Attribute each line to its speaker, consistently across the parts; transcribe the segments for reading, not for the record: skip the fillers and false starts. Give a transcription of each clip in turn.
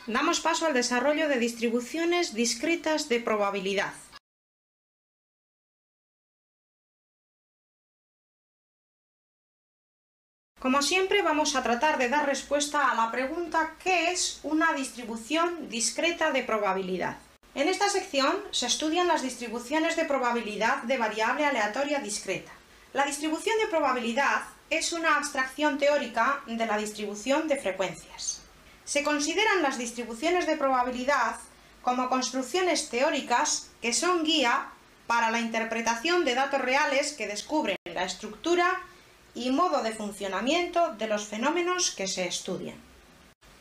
Speaker 1: Damos paso al desarrollo de distribuciones discretas de probabilidad. Como siempre, vamos a tratar de dar respuesta a la pregunta ¿qué es una distribución discreta de probabilidad? En esta sección se estudian las distribuciones de probabilidad de variable aleatoria discreta. La distribución de probabilidad es una abstracción teórica de la distribución de frecuencias. Se consideran las distribuciones de probabilidad como construcciones teóricas que son guía para la interpretación de datos reales que descubren la estructura y modo de funcionamiento de los fenómenos que se estudian.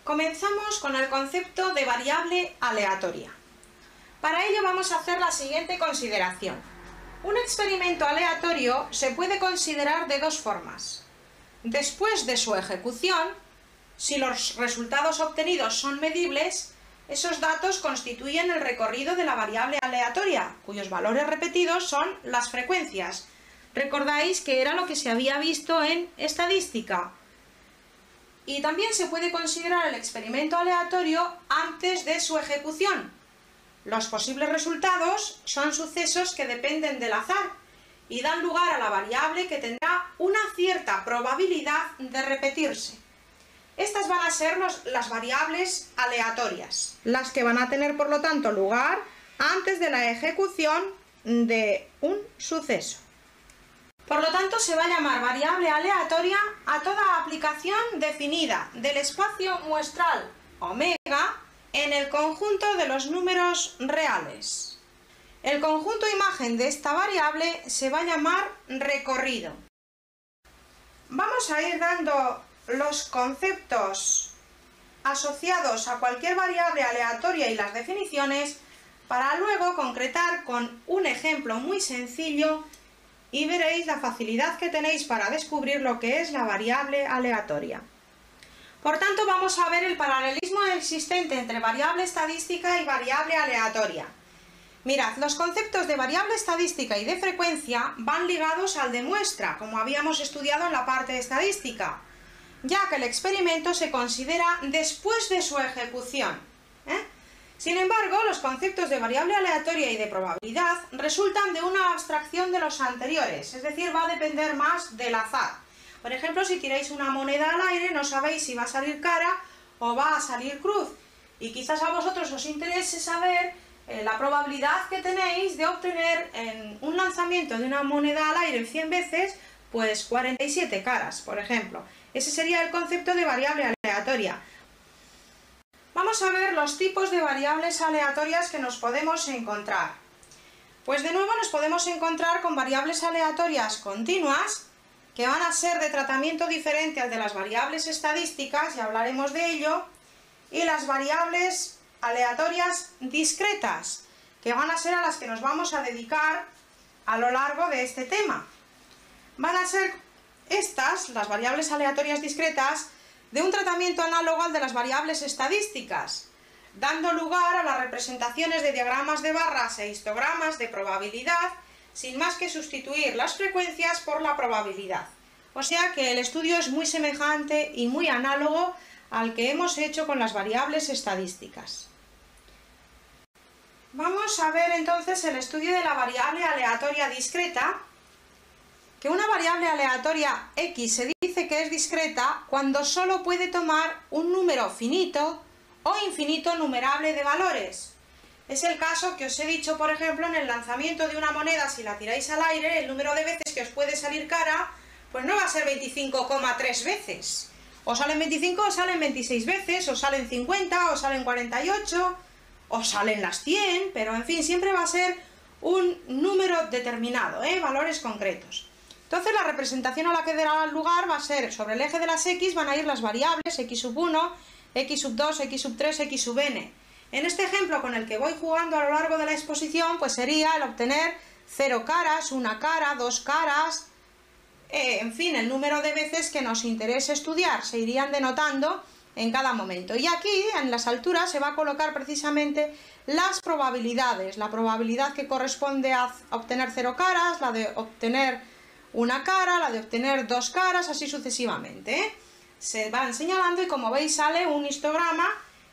Speaker 1: Comenzamos con el concepto de variable aleatoria. Para ello vamos a hacer la siguiente consideración. Un experimento aleatorio se puede considerar de dos formas. Después de su ejecución, si los resultados obtenidos son medibles, esos datos constituyen el recorrido de la variable aleatoria, cuyos valores repetidos son las frecuencias. Recordáis que era lo que se había visto en estadística. Y también se puede considerar el experimento aleatorio antes de su ejecución. Los posibles resultados son sucesos que dependen del azar y dan lugar a la variable que tendrá una cierta probabilidad de repetirse. Estas van a ser las variables aleatorias, las que van a tener por lo tanto lugar antes de la ejecución de un suceso. Por lo tanto, se va a llamar variable aleatoria a toda aplicación definida del espacio muestral omega en el conjunto de los números reales. El conjunto imagen de esta variable se va a llamar recorrido. Vamos a ir dando los conceptos asociados a cualquier variable aleatoria y las definiciones para luego concretar con un ejemplo muy sencillo y veréis la facilidad que tenéis para descubrir lo que es la variable aleatoria. Por tanto, vamos a ver el paralelismo existente entre variable estadística y variable aleatoria. Mirad, los conceptos de variable estadística y de frecuencia van ligados al de muestra, como habíamos estudiado en la parte de estadística, ya que el experimento se considera después de su ejecución. Sin embargo, los conceptos de variable aleatoria y de probabilidad resultan de una abstracción de los anteriores, es decir, va a depender más del azar. Por ejemplo, si tiráis una moneda al aire, no sabéis si va a salir cara o va a salir cruz. Y quizás a vosotros os interese saber la probabilidad que tenéis de obtener en un lanzamiento de una moneda al aire 100 veces, pues 47 caras, por ejemplo. Ese sería el concepto de variable aleatoria. Vamos a ver los tipos de variables aleatorias que nos podemos encontrar. Pues de nuevo nos podemos encontrar con variables aleatorias continuas, que van a ser de tratamiento diferente al de las variables estadísticas, y hablaremos de ello, y las variables aleatorias discretas, que van a ser a las que nos vamos a dedicar a lo largo de este tema. Van a ser estas, las variables aleatorias discretas, de un tratamiento análogo al de las variables estadísticas, dando lugar a las representaciones de diagramas de barras e histogramas de probabilidad, sin más que sustituir las frecuencias por la probabilidad. O sea que el estudio es muy semejante y muy análogo al que hemos hecho con las variables estadísticas. Vamos a ver entonces el estudio de la variable aleatoria discreta, que una variable aleatoria x se dice que es discreta cuando solo puede tomar un número finito o infinito numerable de valores. Es el caso que os he dicho, por ejemplo, en el lanzamiento de una moneda. Si la tiráis al aire, el número de veces que os puede salir cara, pues no va a ser 25,3 veces. O salen 25, o salen 26 veces, o salen 50, o salen 48, o salen las 100, pero en fin, siempre va a ser un número determinado, valores concretos. Entonces la representación a la que dará lugar va a ser, sobre el eje de las x van a ir las variables x sub 1, x sub 2, x sub 3, x sub n. En este ejemplo con el que voy jugando a lo largo de la exposición, pues sería el obtener 0 caras, 1 cara, 2 caras, en fin, el número de veces que nos interese estudiar, se irían denotando en cada momento. Y aquí, en las alturas, se va a colocar precisamente las probabilidades, la probabilidad que corresponde a obtener 0 caras, la de obtener 1 cara, la de obtener 2 caras, así sucesivamente. Se van señalando y como veis sale un histograma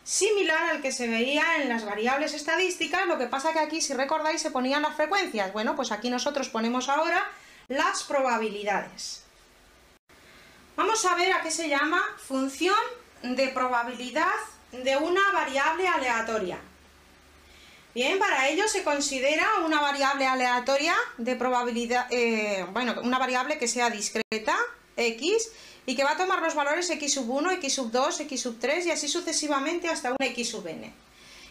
Speaker 1: similar al que se veía en las variables estadísticas, lo que pasa que aquí, si recordáis, se ponían las frecuencias. Bueno, pues aquí nosotros ponemos ahora las probabilidades. Vamos a ver a qué se llama función de probabilidad de una variable aleatoria. Bien, para ello se considera una variable aleatoria de probabilidad, una variable que sea discreta, x, y que va a tomar los valores x sub 1, x sub 2, x sub 3 y así sucesivamente hasta un x sub n.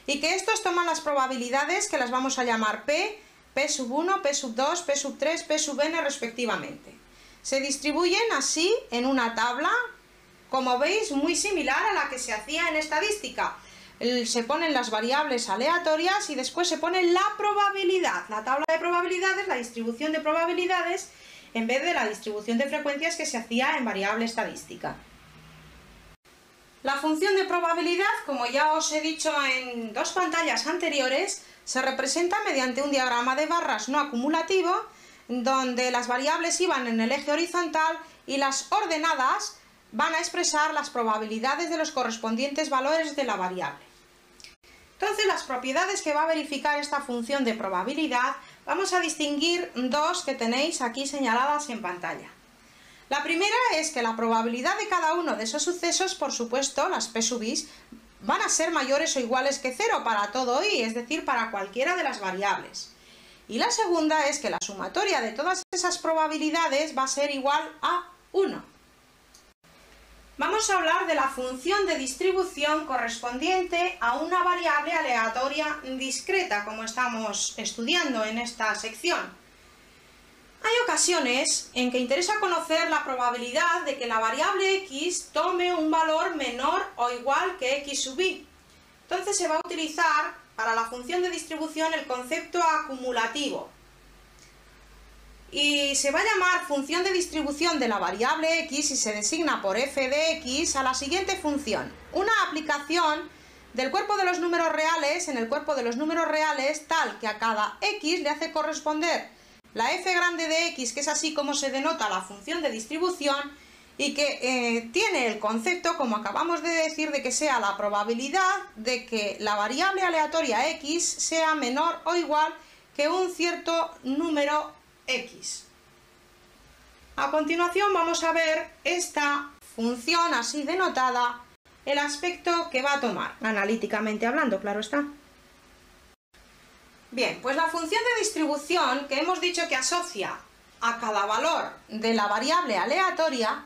Speaker 1: Y que estos toman las probabilidades que las vamos a llamar p, p sub 1, p sub 2, p sub 3, p sub n respectivamente. Se distribuyen así en una tabla, como veis, muy similar a la que se hacía en estadística. Se ponen las variables aleatorias y después se pone la probabilidad. La tabla de probabilidades, la distribución de probabilidades, en vez de la distribución de frecuencias que se hacía en variable estadística. La función de probabilidad, como ya os he dicho en dos pantallas anteriores, se representa mediante un diagrama de barras no acumulativo, donde las variables iban en el eje horizontal y las ordenadas van a expresar las probabilidades de los correspondientes valores de la variable. Entonces, las propiedades que va a verificar esta función de probabilidad, vamos a distinguir dos que tenéis aquí señaladas en pantalla. La primera es que la probabilidad de cada uno de esos sucesos, por supuesto, las p sub i, van a ser mayores o iguales que 0 para todo i, es decir, para cualquiera de las variables. Y la segunda es que la sumatoria de todas esas probabilidades va a ser igual a 1. Vamos a hablar de la función de distribución correspondiente a una variable aleatoria discreta, como estamos estudiando en esta sección. Hay ocasiones en que interesa conocer la probabilidad de que la variable x tome un valor menor o igual que x sub i. Entonces se va a utilizar para la función de distribución el concepto acumulativo. Y se va a llamar función de distribución de la variable x y se designa por f de x a la siguiente función. Una aplicación del cuerpo de los números reales en el cuerpo de los números reales tal que a cada x le hace corresponder la f grande de x, que es así como se denota la función de distribución, y que tiene el concepto, como acabamos de decir, de que sea la probabilidad de que la variable aleatoria x sea menor o igual que un cierto número x. A continuación vamos a ver esta función así denotada, el aspecto que va a tomar, analíticamente hablando, claro está. Bien, pues la función de distribución que hemos dicho que asocia a cada valor de la variable aleatoria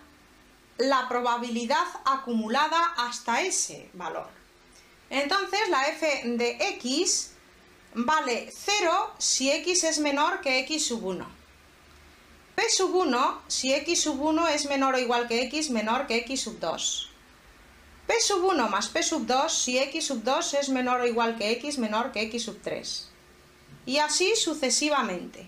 Speaker 1: la probabilidad acumulada hasta ese valor. Entonces la f de x vale 0 si x es menor que x sub 1. P sub 1 si x sub 1 es menor o igual que x menor que x sub 2. P sub 1 más P sub 2 si x sub 2 es menor o igual que x menor que x sub 3. Y así sucesivamente.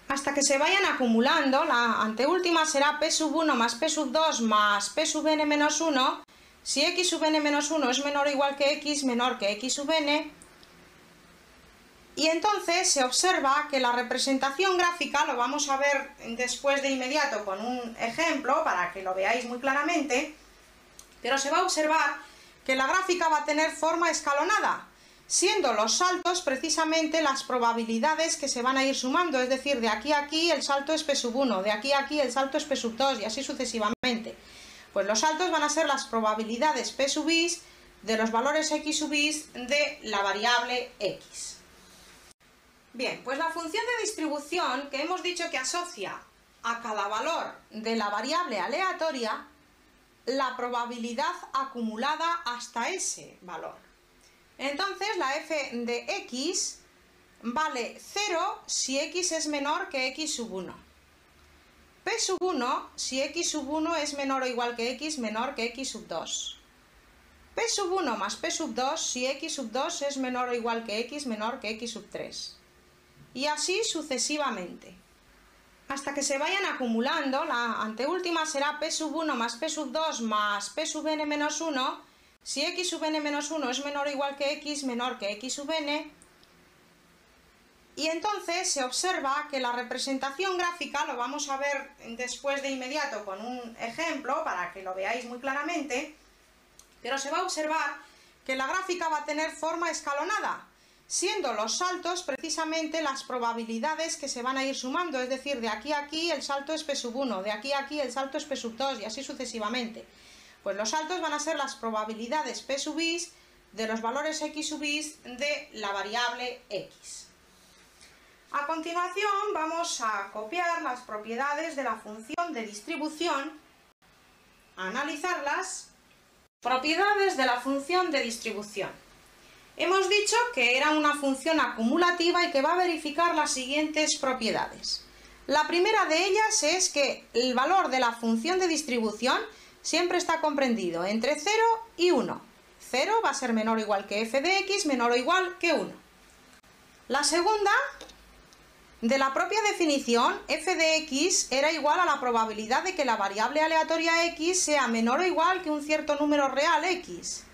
Speaker 1: Hasta que se vayan acumulando, la anteúltima será P sub 1 más P sub 2 más P sub n menos 1 si x sub n menos 1 es menor o igual que x menor que x sub n. Y entonces se observa que la representación gráfica, lo vamos a ver después de inmediato con un ejemplo para que lo veáis muy claramente, pero se va a observar que la gráfica va a tener forma escalonada, siendo los saltos precisamente las probabilidades que se van a ir sumando, es decir, de aquí a aquí el salto es P sub 1, de aquí a aquí el salto es P sub 2 y así sucesivamente. Pues los saltos van a ser las probabilidades P sub i de los valores x sub i de la variable x. Bien, pues la función de distribución que hemos dicho que asocia a cada valor de la variable aleatoria la probabilidad acumulada hasta ese valor. Entonces la f de x vale 0 si x es menor que x sub 1. P sub 1 si x sub 1 es menor o igual que x menor que x sub 2. P sub 1 más P sub 2 si x sub 2 es menor o igual que x menor que x sub 3. Y así sucesivamente. Hasta que se vayan acumulando, la anteúltima será P sub 1 más P sub 2 más P sub n menos 1 si x sub n menos 1 es menor o igual que x menor que x sub n. Y entonces se observa que la representación gráfica, lo vamos a ver después de inmediato con un ejemplo para que lo veáis muy claramente, pero se va a observar que la gráfica va a tener forma escalonada, siendo los saltos precisamente las probabilidades que se van a ir sumando, es decir, de aquí a aquí el salto es P1, de aquí a aquí el salto es P2 y así sucesivamente. Pues los saltos van a ser las probabilidades P de los valores X de la variable X. A continuación vamos a copiar las propiedades de la función de distribución, analizarlas. Propiedades de la función de distribución. Hemos dicho que era una función acumulativa y que va a verificar las siguientes propiedades. La primera de ellas es que el valor de la función de distribución siempre está comprendido entre 0 y 1. 0 va a ser menor o igual que f de x, menor o igual que 1. La segunda, de la propia definición, f de x era igual a la probabilidad de que la variable aleatoria x sea menor o igual que un cierto número real x.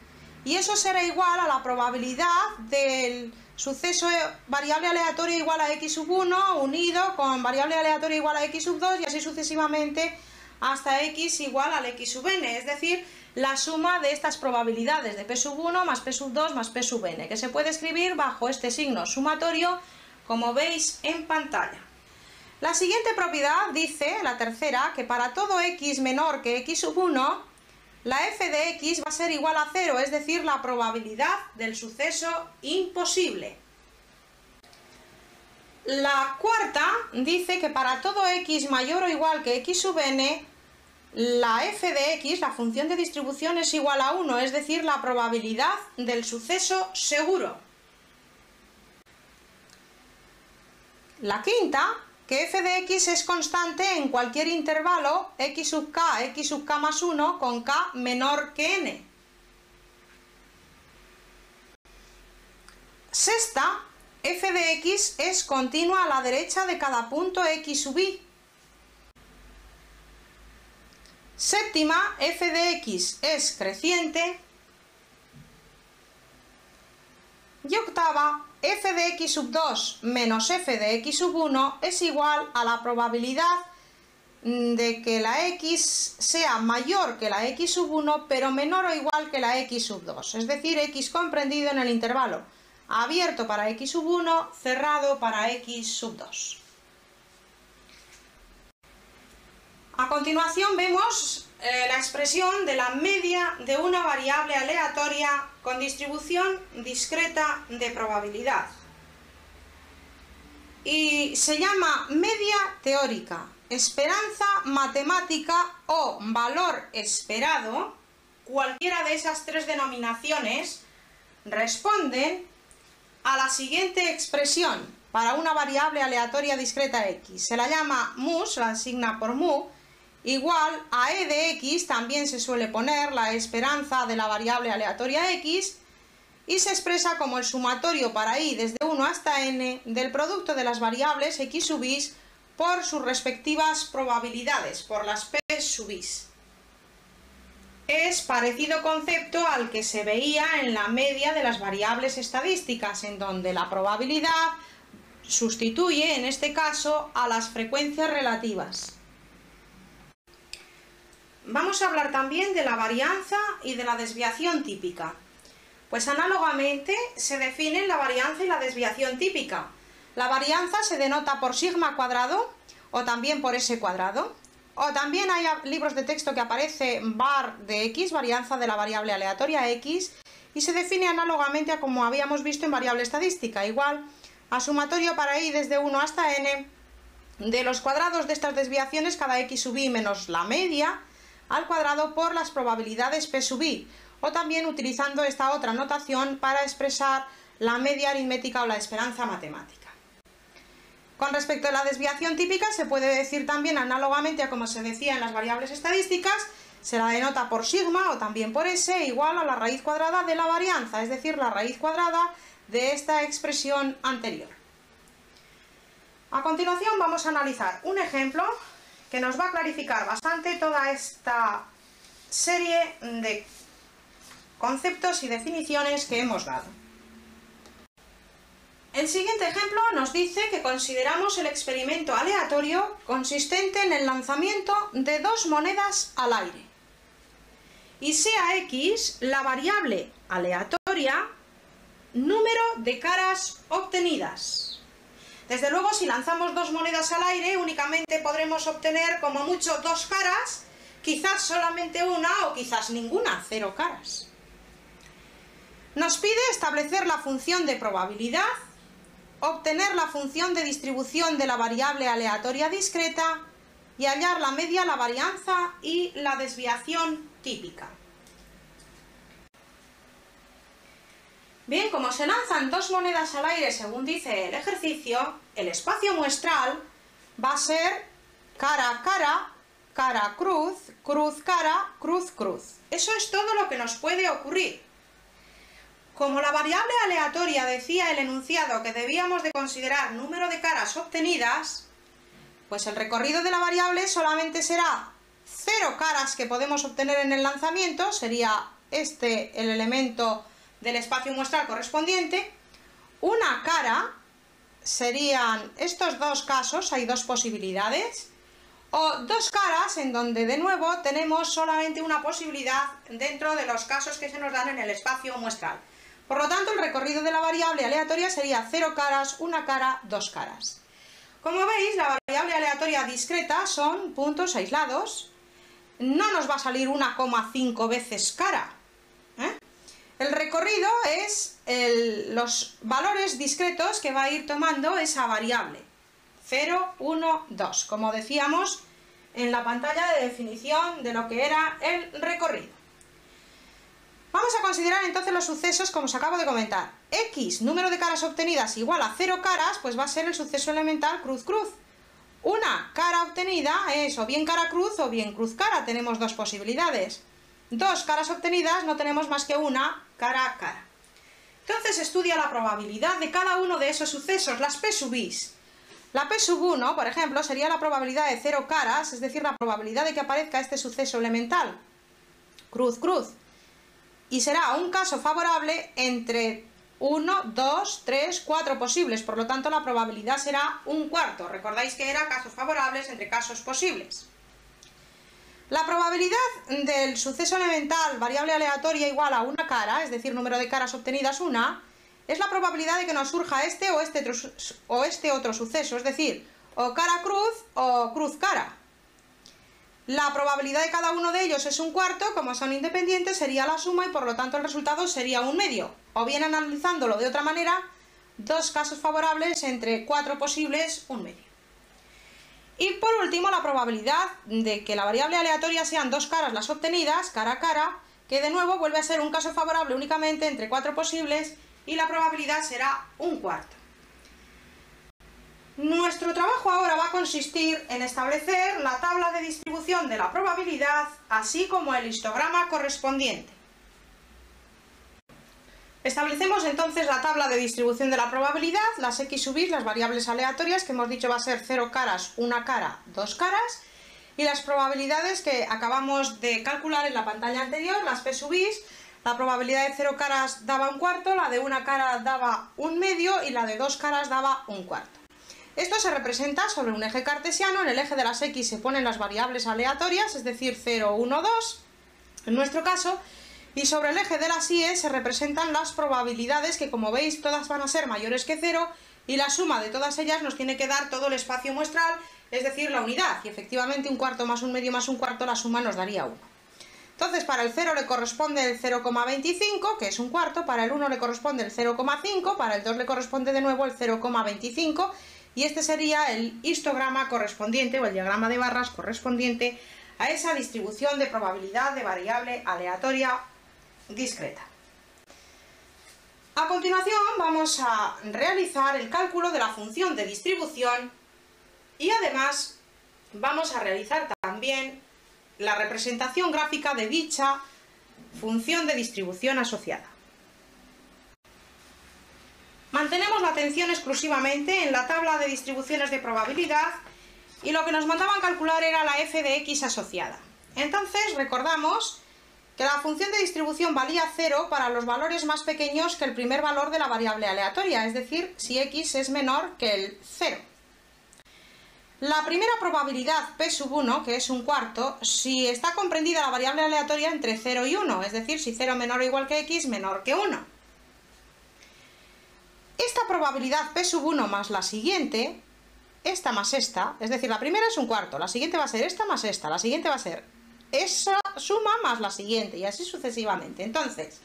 Speaker 1: Y eso será igual a la probabilidad del suceso variable aleatoria igual a x1 unido con variable aleatoria igual a x2 y así sucesivamente hasta x igual al x(n), es decir, la suma de estas probabilidades de p1 más p2 más p(n), que se puede escribir bajo este signo sumatorio como veis en pantalla. La siguiente propiedad dice, la tercera, que para todo x menor que x1, la f de x va a ser igual a 0, es decir, la probabilidad del suceso imposible. La cuarta dice que para todo x mayor o igual que x(n), la f de x, la función de distribución, es igual a 1, es decir, la probabilidad del suceso seguro. La quinta, que f de x es constante en cualquier intervalo x sub k más 1 con k menor que n. Sexta, f de x es continua a la derecha de cada punto x sub y. Séptima, f de x es creciente. Y octava, f de x sub 2 menos f de x sub 1 es igual a la probabilidad de que la x sea mayor que la x sub 1 pero menor o igual que la x sub 2, es decir, x comprendido en el intervalo abierto para x sub 1, cerrado para x sub 2. A continuación vemos la expresión de la media de una variable aleatoria con distribución discreta de probabilidad. Y se llama media teórica, esperanza matemática o valor esperado. Cualquiera de esas tres denominaciones responden a la siguiente expresión para una variable aleatoria discreta x. Se la llama mu, se la asigna por mu, igual a e de x, también se suele poner la esperanza de la variable aleatoria x, y se expresa como el sumatorio para i desde 1 hasta n del producto de las variables x sub i por sus respectivas probabilidades, por las p sub i. Es parecido concepto al que se veía en la media de las variables estadísticas, en donde la probabilidad sustituye, en este caso, a las frecuencias relativas. Vamos a hablar también de la varianza y de la desviación típica. Pues análogamente se definen la varianza y la desviación típica. La varianza se denota por sigma cuadrado o también por s cuadrado. O también hay libros de texto que aparece var de x, varianza de la variable aleatoria x, y se define análogamente a como habíamos visto en variable estadística, igual a sumatorio para i desde 1 hasta n de los cuadrados de estas desviaciones cada x sub i menos la media al cuadrado por las probabilidades p sub i, o también utilizando esta otra notación para expresar la media aritmética o la esperanza matemática. Con respecto a la desviación típica se puede decir también análogamente a como se decía en las variables estadísticas, se la denota por sigma o también por s igual a la raíz cuadrada de la varianza, es decir, la raíz cuadrada de esta expresión anterior. A continuación vamos a analizar un ejemplo que nos va a clarificar bastante toda esta serie de conceptos y definiciones que hemos dado. El siguiente ejemplo nos dice que consideramos el experimento aleatorio consistente en el lanzamiento de dos monedas al aire. Y sea x la variable aleatoria aleatoria, número de caras obtenidas. Desde luego, si lanzamos dos monedas al aire, únicamente podremos obtener como mucho dos caras, quizás solamente una o quizás ninguna, 0 caras. Nos pide establecer la función de probabilidad, obtener la función de distribución de la variable aleatoria discreta y hallar la media, la varianza y la desviación típica. Bien, como se lanzan dos monedas al aire según dice el ejercicio, el espacio muestral va a ser cara cara, cara cruz, cruz cara, cruz cruz. Eso es todo lo que nos puede ocurrir. Como la variable aleatoria decía el enunciado que debíamos de considerar número de caras obtenidas, pues el recorrido de la variable solamente será 0 caras que podemos obtener en el lanzamiento, sería este el elemento del espacio muestral correspondiente, una cara, serían estos dos casos, hay dos posibilidades, o dos caras en donde de nuevo tenemos solamente una posibilidad dentro de los casos que se nos dan en el espacio muestral. Por lo tanto, el recorrido de la variable aleatoria sería 0 caras, una cara, dos caras. Como veis, la variable aleatoria discreta son puntos aislados, no nos va a salir 1,5 veces cara, El recorrido es los valores discretos que va a ir tomando esa variable. 0, 1, 2, como decíamos en la pantalla de definición de lo que era el recorrido. Vamos a considerar entonces los sucesos como os acabo de comentar. X, número de caras obtenidas, igual a 0 caras, pues va a ser el suceso elemental cruz-cruz. Una cara obtenida es o bien cara cruz o bien cruz cara, tenemos dos posibilidades. Dos caras obtenidas no tenemos más que una cara a cara. Entonces estudia la probabilidad de cada uno de esos sucesos, las P sub is. La P sub 1, por ejemplo, sería la probabilidad de 0 caras, es decir, la probabilidad de que aparezca este suceso elemental, cruz-cruz. Y será un caso favorable entre 1, 2, 3, 4 posibles, por lo tanto la probabilidad será un cuarto. Recordáis que era casos favorables entre casos posibles. La probabilidad del suceso elemental variable aleatoria igual a una cara, es decir, número de caras obtenidas una, es la probabilidad de que nos surja este o este otro suceso, es decir, o cara cruz o cruz cara. La probabilidad de cada uno de ellos es un cuarto, como son independientes sería la suma y por lo tanto el resultado sería un medio. O bien analizándolo de otra manera, dos casos favorables entre 4 posibles, un medio. Y por último, la probabilidad de que la variable aleatoria sean dos caras las obtenidas, cara a cara, que de nuevo vuelve a ser un caso favorable únicamente entre 4 posibles y la probabilidad será un cuarto. Nuestro trabajo ahora va a consistir en establecer la tabla de distribución de la probabilidad, así como el histograma correspondiente. Establecemos entonces la tabla de distribución de la probabilidad, las X sub i, las variables aleatorias, que hemos dicho va a ser 0 caras, una cara, dos caras, y las probabilidades que acabamos de calcular en la pantalla anterior, las P sub i, la probabilidad de 0 caras daba un cuarto, la de una cara daba un medio y la de dos caras daba un cuarto. Esto se representa sobre un eje cartesiano, en el eje de las X se ponen las variables aleatorias, es decir, 0, 1, 2, en nuestro caso, y sobre el eje de las Y se representan las probabilidades que, como veis, todas van a ser mayores que 0 y la suma de todas ellas nos tiene que dar todo el espacio muestral, es decir, la unidad, y efectivamente un cuarto más un medio más un cuarto, la suma nos daría 1. Entonces, para el 0 le corresponde el 0,25, que es un cuarto, para el 1 le corresponde el 0,5, para el 2 le corresponde de nuevo el 0,25, y este sería el histograma correspondiente o el diagrama de barras correspondiente a esa distribución de probabilidad de variable aleatoria discreta. A continuación vamos a realizar el cálculo de la función de distribución y además vamos a realizar también la representación gráfica de dicha función de distribución asociada. Mantenemos la atención exclusivamente en la tabla de distribuciones de probabilidad y lo que nos mandaban calcular era la f de x asociada. Entonces recordamos que la función de distribución valía 0 para los valores más pequeños que el primer valor de la variable aleatoria, es decir, si x es menor que el 0. La primera probabilidad P sub 1, que es un cuarto, si está comprendida la variable aleatoria entre 0 y 1, es decir, si 0 menor o igual que x, menor que 1. esta probabilidad P sub 1 más la siguiente, esta más esta, es decir, la primera es un cuarto, la siguiente va a ser esta más esta, la siguiente va a ser esa suma más la siguiente, y así sucesivamente. Entonces,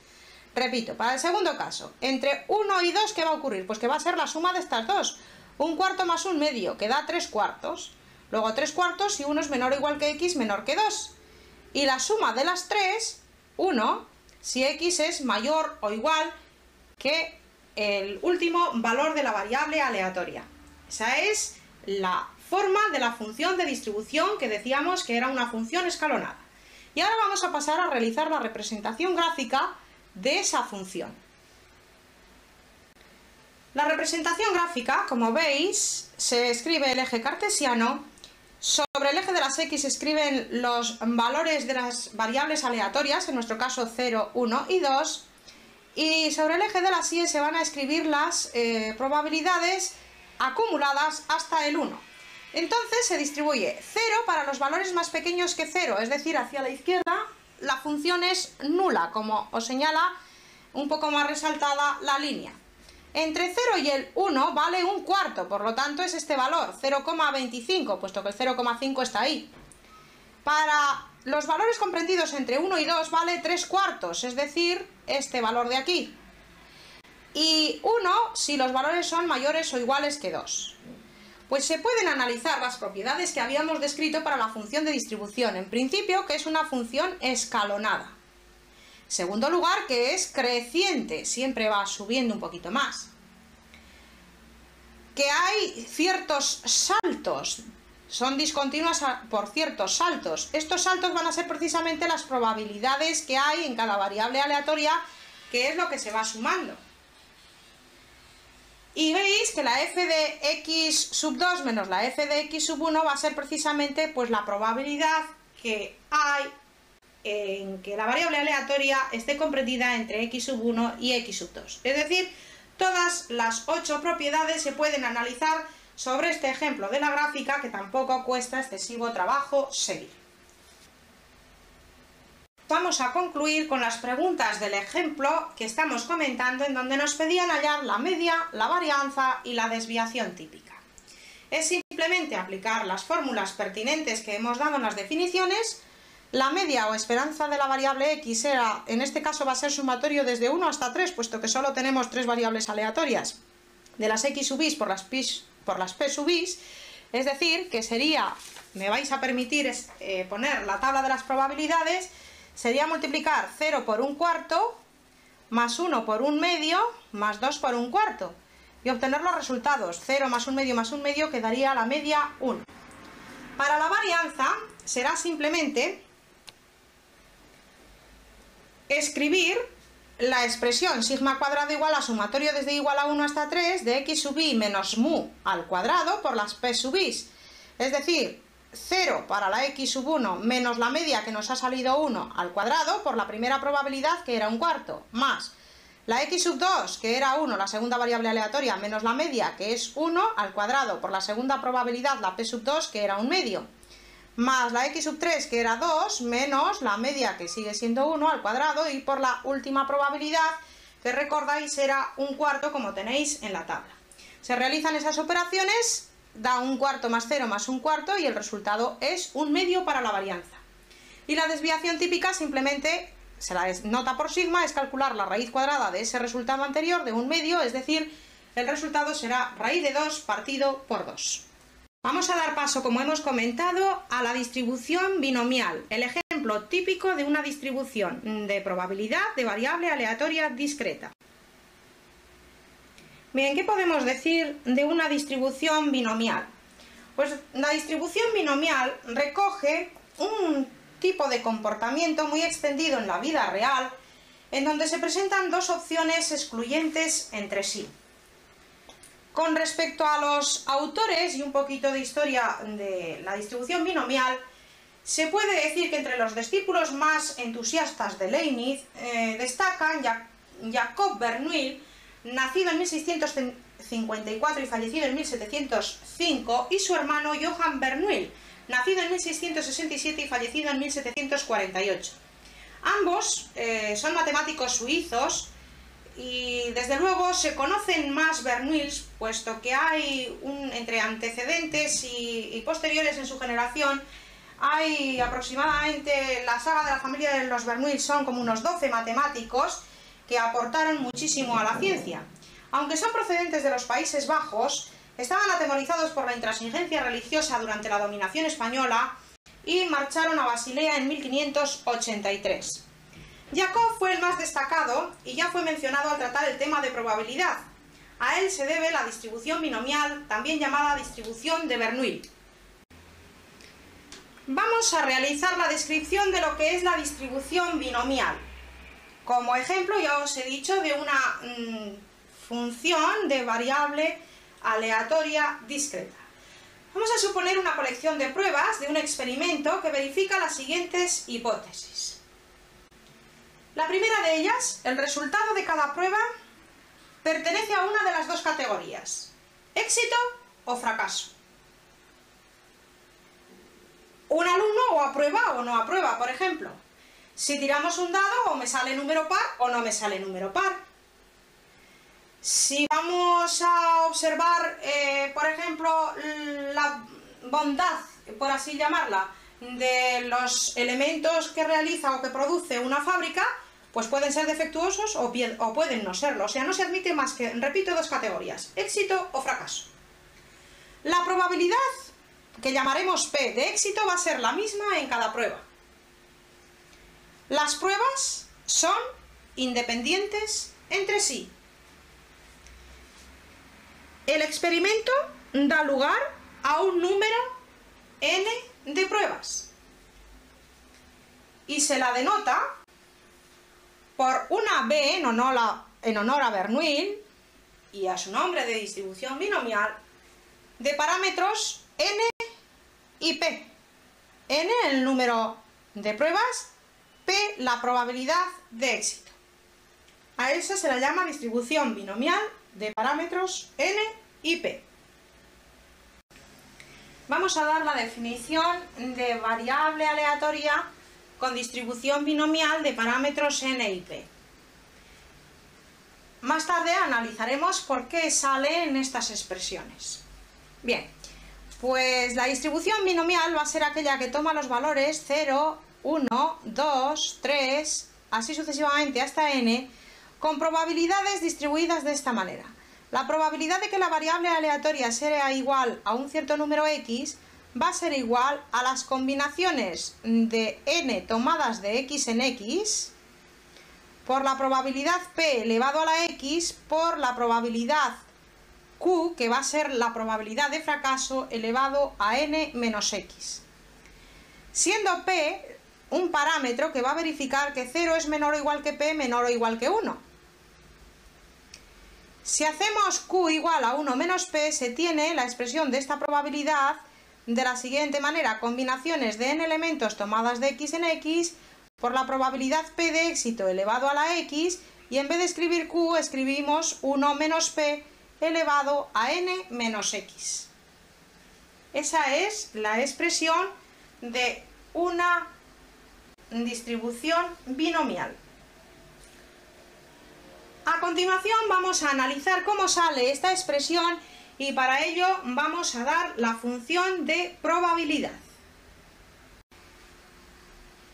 Speaker 1: repito, para el segundo caso, entre 1 y 2, ¿qué va a ocurrir? Pues que va a ser la suma de estas dos. Un cuarto más un medio, que da 3 cuartos. Luego 3 cuartos si 1 es menor o igual que x, menor que 2. Y la suma de las 3, 1, si x es mayor o igual que el último valor de la variable aleatoria. Esa es la forma de la función de distribución que decíamos que era una función escalonada. Y ahora vamos a pasar a realizar la representación gráfica de esa función. La representación gráfica, como veis, se escribe el eje cartesiano, sobre el eje de las x se escriben los valores de las variables aleatorias, en nuestro caso 0, 1 y 2, y sobre el eje de las y se van a escribir las probabilidades acumuladas hasta el 1. Entonces se distribuye 0 para los valores más pequeños que 0, es decir, hacia la izquierda la función es nula, como os señala un poco más resaltada la línea. Entre 0 y el 1 vale un cuarto, por lo tanto es este valor, 0,25, puesto que el 0,5 está ahí. Para los valores comprendidos entre 1 y 2 vale 3 cuartos, es decir, este valor de aquí. Y 1 si los valores son mayores o iguales que 2. Pues se pueden analizar las propiedades que habíamos descrito para la función de distribución. En principio, que es una función escalonada. Segundo lugar, que es creciente, siempre va subiendo un poquito más. Que hay ciertos saltos, son discontinuas por ciertos saltos. Estos saltos van a ser precisamente las probabilidades que hay en cada variable aleatoria, que es lo que se va sumando. Y veis que la f de x sub 2 menos la f de x sub 1 va a ser precisamente pues la probabilidad que hay en que la variable aleatoria esté comprendida entre x sub 1 y x sub 2. Es decir, todas las 8 propiedades se pueden analizar sobre este ejemplo de la gráfica, que tampoco cuesta excesivo trabajo seguir. Vamos a concluir con las preguntas del ejemplo que estamos comentando, en donde nos pedían hallar la media, la varianza y la desviación típica. Es simplemente aplicar las fórmulas pertinentes que hemos dado en las definiciones. La media o esperanza de la variable x era, en este caso va a ser sumatorio desde 1 hasta 3, puesto que solo tenemos 3 variables aleatorias de las x sub i por las p sub i, es decir, que sería, me vais a permitir poner la tabla de las probabilidades, sería multiplicar 0 por un cuarto, más 1 por un medio, más 2 por un cuarto, y obtener los resultados. 0 más un medio quedaría la media 1. Para la varianza será simplemente escribir la expresión sigma cuadrado igual a sumatorio desde igual a 1 hasta 3 de x sub i menos mu al cuadrado por las p sub i. Es decir, 0 para la x sub 1 menos la media que nos ha salido 1 al cuadrado por la primera probabilidad que era un cuarto, más la x sub 2 que era 1, la segunda variable aleatoria, menos la media que es 1 al cuadrado por la segunda probabilidad, la p sub 2 que era un medio, más la x sub 3 que era 2 menos la media que sigue siendo 1 al cuadrado, y por la última probabilidad que recordáis era un cuarto, como tenéis en la tabla. Se realizan esas operaciones, da un cuarto más 0 más un cuarto y el resultado es un medio para la varianza. Y la desviación típica simplemente se la nota por sigma, es calcular la raíz cuadrada de ese resultado anterior de un medio, es decir, el resultado será raíz de 2 partido por 2. Vamos a dar paso, como hemos comentado, a la distribución binomial, el ejemplo típico de una distribución de probabilidad de variable aleatoria discreta. Bien, ¿qué podemos decir de una distribución binomial? Pues la distribución binomial recoge un tipo de comportamiento muy extendido en la vida real, en donde se presentan dos opciones excluyentes entre sí. Con respecto a los autores y un poquito de historia de la distribución binomial, se puede decir que entre los discípulos más entusiastas de Leibniz destacan Jacob Bernoulli, nacido en 1654 y fallecido en 1705, y su hermano Johann Bernoulli, nacido en 1667 y fallecido en 1748. Ambos son matemáticos suizos y desde luego se conocen más Bernoullis, puesto que hay entre antecedentes y posteriores en su generación, hay aproximadamente, la saga de la familia de los Bernoullis son como unos 12 matemáticos que aportaron muchísimo a la ciencia. Aunque son procedentes de los Países Bajos, estaban atemorizados por la intransigencia religiosa durante la dominación española y marcharon a Basilea en 1583. Jacob fue el más destacado y ya fue mencionado al tratar el tema de probabilidad. A él se debe la distribución binomial, también llamada distribución de Bernoulli. Vamos a realizar la descripción de lo que es la distribución binomial. Como ejemplo, ya os he dicho, de una función de variable aleatoria discreta. Vamos a suponer una colección de pruebas de un experimento que verifica las siguientes hipótesis. La primera de ellas, el resultado de cada prueba pertenece a una de las dos categorías, éxito o fracaso. Un alumno o aprueba o no aprueba, por ejemplo. Si tiramos un dado, o me sale número par o no me sale número par. Si vamos a observar, por ejemplo, la bondad, por así llamarla, de los elementos que realiza o que produce una fábrica, pues pueden ser defectuosos o pueden no serlo. O sea, no se admite más que, repito, dos categorías, éxito o fracaso. La probabilidad, que llamaremos P de éxito, va a ser la misma en cada prueba. Las pruebas son independientes entre sí. El experimento da lugar a un número n de pruebas y se la denota por una B en honor a Bernoulli y a su nombre de distribución binomial de parámetros n y p. N el número de pruebas, p la probabilidad de éxito. A esa se la llama distribución binomial de parámetros n y p. Vamos a dar la definición de variable aleatoria con distribución binomial de parámetros n y p. Más tarde analizaremos por qué salen estas expresiones. Bien, pues la distribución binomial va a ser aquella que toma los valores 0, 1, 2, 3, así sucesivamente hasta n, con probabilidades distribuidas de esta manera. La probabilidad de que la variable aleatoria sea igual a un cierto número x va a ser igual a las combinaciones de n tomadas de x en x por la probabilidad p elevado a la x por la probabilidad q, que va a ser la probabilidad de fracaso elevado a n menos x. Siendo p un parámetro que va a verificar que 0 es menor o igual que p menor o igual que 1. Si hacemos q igual a 1 menos p, se tiene la expresión de esta probabilidad de la siguiente manera: combinaciones de n elementos tomadas de x en x por la probabilidad p de éxito elevado a la x, y en vez de escribir q escribimos 1 menos p elevado a n menos x. Esa es la expresión de una distribución binomial. A continuación vamos a analizar cómo sale esta expresión y para ello vamos a dar la función de probabilidad.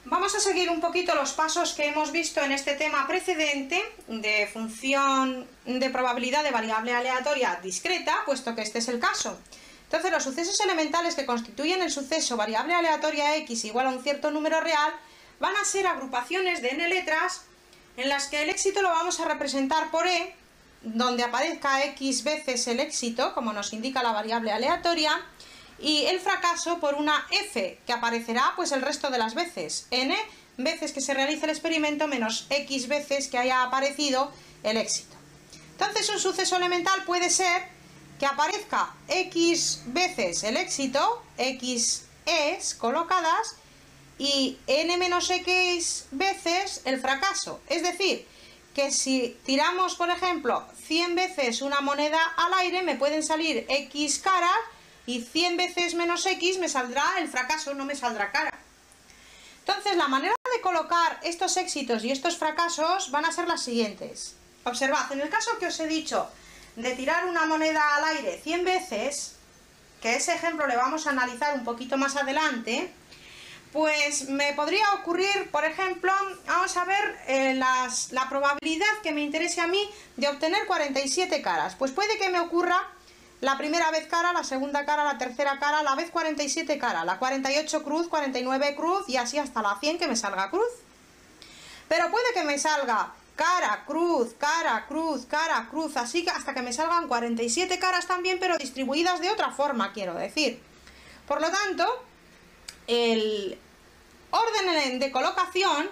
Speaker 1: Vamos a seguir un poquito los pasos que hemos visto en este tema precedente de función de probabilidad de variable aleatoria discreta, puesto que este es el caso. Entonces, los sucesos elementales que constituyen el suceso variable aleatoria x igual a un cierto número real van a ser agrupaciones de n letras en las que el éxito lo vamos a representar por e, donde aparezca x veces el éxito, como nos indica la variable aleatoria, y el fracaso por una f, que aparecerá pues el resto de las veces, n veces que se realice el experimento menos x veces que haya aparecido el éxito. Entonces, un suceso elemental puede ser que aparezca x veces el éxito, x es colocadas, y n menos x veces el fracaso. Es decir, que si tiramos, por ejemplo, 100 veces una moneda al aire, me pueden salir x caras, y 100 veces menos x me saldrá el fracaso, no me saldrá cara. Entonces, la manera de colocar estos éxitos y estos fracasos van a ser las siguientes. Observad, en el caso que os he dicho de tirar una moneda al aire 100 veces, que ese ejemplo le vamos a analizar un poquito más adelante, pues me podría ocurrir, por ejemplo, vamos a ver la probabilidad que me interese a mí de obtener 47 caras. Pues puede que me ocurra la primera vez cara, la segunda cara, la tercera cara, la vez 47 cara, la 48 cruz, 49 cruz y así hasta la 100 que me salga cruz. Pero puede que me salga cara, cruz, cara, cruz, cara, cruz, así que hasta que me salgan 47 caras también, pero distribuidas de otra forma, quiero decir. Por lo tanto, el orden de colocación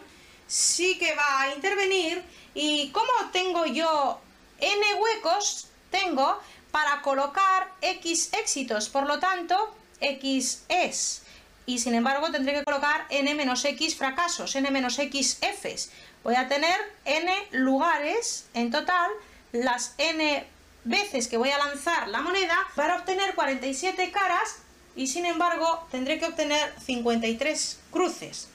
Speaker 1: sí que va a intervenir. ¿Y cómo tengo yo n huecos? Tengo para colocar x éxitos, por lo tanto, x es. Y sin embargo tendré que colocar n menos x fracasos, n menos x fs. Voy a tener n lugares en total, las n veces que voy a lanzar la moneda para obtener 47 caras y sin embargo tendré que obtener 53 cruces.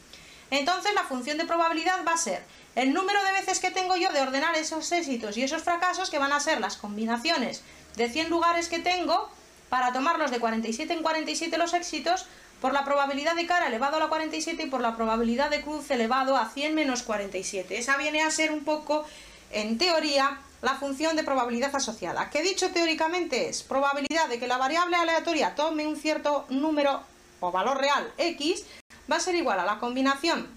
Speaker 1: Entonces la función de probabilidad va a ser el número de veces que tengo yo de ordenar esos éxitos y esos fracasos, que van a ser las combinaciones de 100 lugares que tengo para tomarlos de 47 en 47 los éxitos, por la probabilidad de cara elevado a la 47 y por la probabilidad de cruz elevado a 100 menos 47. Esa viene a ser un poco, en teoría, la función de probabilidad asociada, que dicho teóricamente es probabilidad de que la variable aleatoria tome un cierto número o valor real x, va a ser igual a la combinación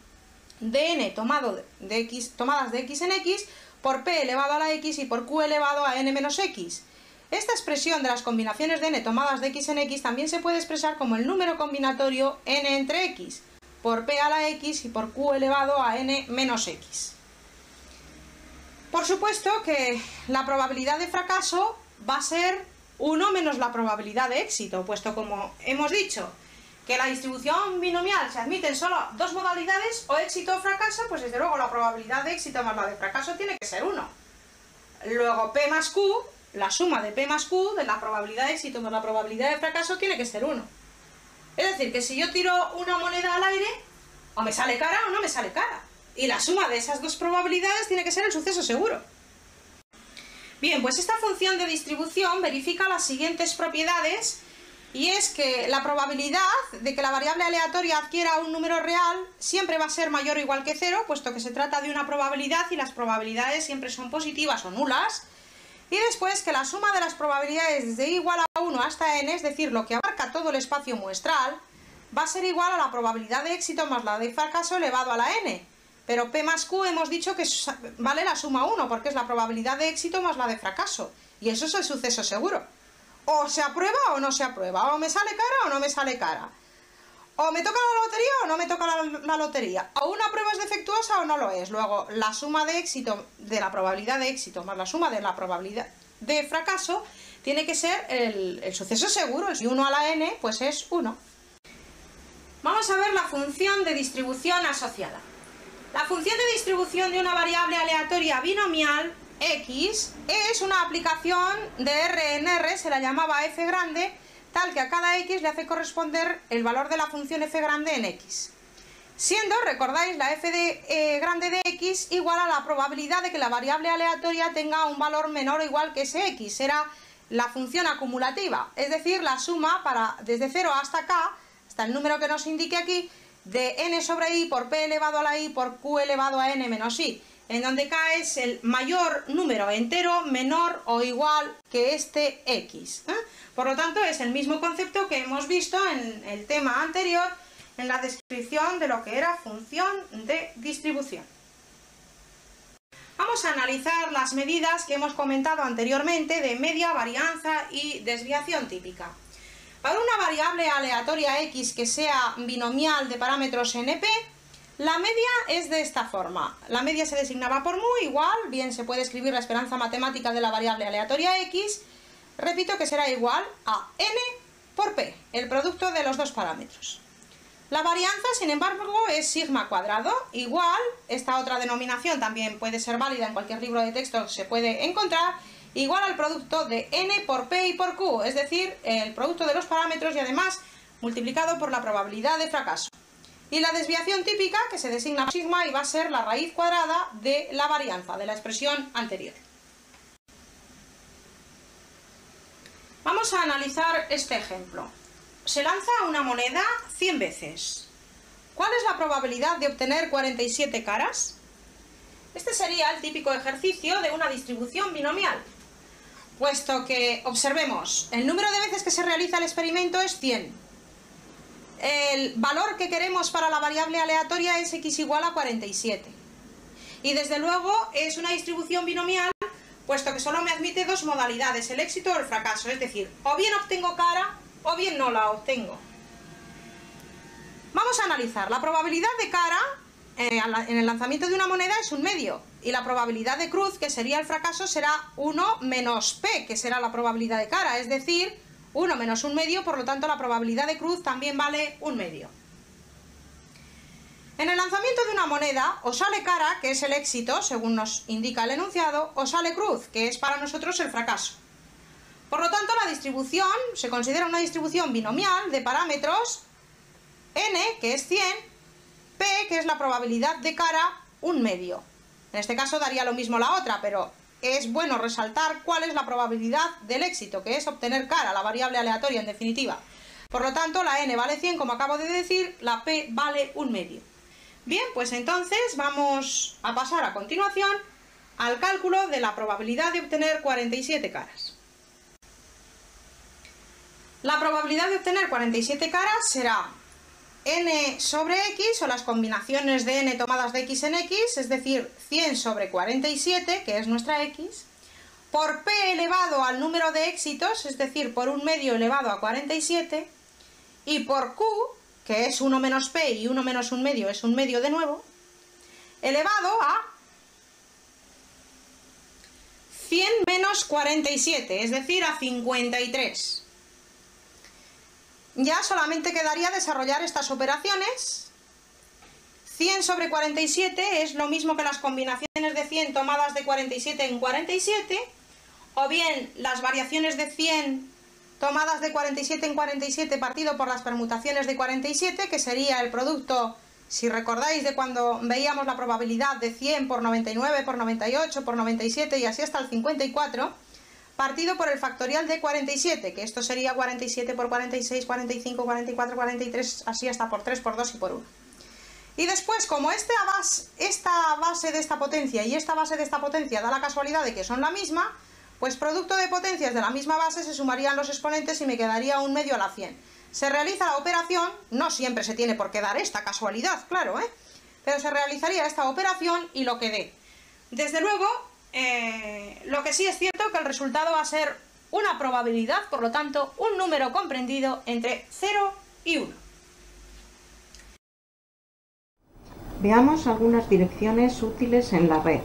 Speaker 1: de n tomadas de x en x por p elevado a la x y por q elevado a n menos x. Esta expresión de las combinaciones de n tomadas de x en x también se puede expresar como el número combinatorio n entre x por p a la x y por q elevado a n menos x. Por supuesto que la probabilidad de fracaso va a ser 1 menos la probabilidad de éxito, puesto como hemos dicho que la distribución binomial se admiten solo dos modalidades, o éxito o fracaso, pues desde luego la probabilidad de éxito más la de fracaso tiene que ser 1. Luego p más q, la suma de p más q, de la probabilidad de éxito más la probabilidad de fracaso, tiene que ser 1. Es decir, que si yo tiro una moneda al aire, o me sale cara o no me sale cara. Y la suma de esas dos probabilidades tiene que ser el suceso seguro. Bien, pues esta función de distribución verifica las siguientes propiedades, y es que la probabilidad de que la variable aleatoria adquiera un número real siempre va a ser mayor o igual que 0, puesto que se trata de una probabilidad y las probabilidades siempre son positivas o nulas. Y después que la suma de las probabilidades desde igual a 1 hasta n, es decir, lo que abarca todo el espacio muestral, va a ser igual a la probabilidad de éxito más la de fracaso elevado a la n. Pero p más q hemos dicho que vale la suma 1, porque es la probabilidad de éxito más la de fracaso. Y eso es el suceso seguro. O se aprueba o no se aprueba, o me sale cara o no me sale cara. O me toca la lotería o no me toca la lotería. O una prueba es defectuosa o no lo es. Luego, la suma de éxito, de la probabilidad de éxito más la suma de la probabilidad de fracaso, tiene que ser el suceso seguro. Y 1 a la n, pues es 1. Vamos a ver la función de distribución asociada. La función de distribución de una variable aleatoria binomial x es una aplicación de R en R, se la llamaba f grande, tal que a cada x le hace corresponder el valor de la función f grande en x. Siendo, recordáis, la f de grande de x igual a la probabilidad de que la variable aleatoria tenga un valor menor o igual que ese x. Era la función acumulativa, es decir, la suma para desde 0 hasta k, hasta el número que nos indique aquí, de n sobre i por p elevado a la i por q elevado a n menos i, en donde k es el mayor número entero menor o igual que este x. Por lo tanto, es el mismo concepto que hemos visto en el tema anterior, en la descripción de lo que era función de distribución. Vamos a analizar las medidas que hemos comentado anteriormente de media, varianza y desviación típica. Para una variable aleatoria x que sea binomial de parámetros np, la media es de esta forma. La media se designaba por mu, igual, bien se puede escribir la esperanza matemática de la variable aleatoria x, repito que será igual a n por p, el producto de los dos parámetros. La varianza, sin embargo, es sigma cuadrado, igual, esta otra denominación también puede ser válida en cualquier libro de texto, se puede encontrar, igual al producto de n por p y por q, es decir, el producto de los parámetros y además multiplicado por la probabilidad de fracaso. Y la desviación típica, que se designa por sigma, y va a ser la raíz cuadrada de la varianza, de la expresión anterior. Vamos a analizar este ejemplo. Se lanza una moneda 100 veces. ¿Cuál es la probabilidad de obtener 47 caras? Este sería el típico ejercicio de una distribución binomial. Puesto que, observemos, el número de veces que se realiza el experimento es 100. El valor que queremos para la variable aleatoria es x igual a 47. Y desde luego es una distribución binomial, puesto que solo me admite dos modalidades, el éxito o el fracaso. Es decir, o bien obtengo cara o bien no la obtengo. Vamos a analizar. La probabilidad de cara en el lanzamiento de una moneda es 1/2. Y la probabilidad de cruz, que sería el fracaso, será 1 menos p, que será la probabilidad de cara. Es decir, 1 menos 1/2, por lo tanto la probabilidad de cruz también vale 1/2. En el lanzamiento de una moneda, o sale cara, que es el éxito, según nos indica el enunciado, o sale cruz, que es para nosotros el fracaso. Por lo tanto, la distribución se considera una distribución binomial de parámetros n, que es 100, p, que es la probabilidad de cara, 1/2. En este caso daría lo mismo la otra, pero es bueno resaltar cuál es la probabilidad del éxito, que es obtener cara, la variable aleatoria en definitiva. Por lo tanto, la n vale 100, como acabo de decir, la p vale 1/2. Bien, pues entonces vamos a pasar a continuación al cálculo de la probabilidad de obtener 47 caras. La probabilidad de obtener 47 caras será n sobre x, o las combinaciones de n tomadas de x en x, es decir, 100 sobre 47, que es nuestra x, por p elevado al número de éxitos, es decir, por 1/2 elevado a 47, y por q, que es 1 menos p y 1 menos 1/2 es 1/2 de nuevo, elevado a 100 menos 47, es decir, a 53. Ya solamente quedaría desarrollar estas operaciones. 100 sobre 47 es lo mismo que las combinaciones de 100 tomadas de 47 en 47, o bien las variaciones de 100 tomadas de 47 en 47 partido por las permutaciones de 47, que sería el producto, si recordáis, de cuando veíamos la probabilidad de 100 por 99, por 98, por 97 y así hasta el 54, partido por el factorial de 47, que esto sería 47 por 46, 45, 44, 43, así hasta por 3, por 2 y por 1. Y después, como esta base de esta potencia y esta base de esta potencia da la casualidad de que son la misma, pues producto de potencias de la misma base se sumarían los exponentes y me quedaría 1/2 a la 100. Se realiza la operación, no siempre se tiene por qué dar esta casualidad, claro, pero se realizaría esta operación y lo que dé. Desde luego, lo que sí es cierto que el resultado va a ser una probabilidad, por lo tanto, un número comprendido entre 0 y 1.
Speaker 2: Veamos algunas direcciones útiles en la red.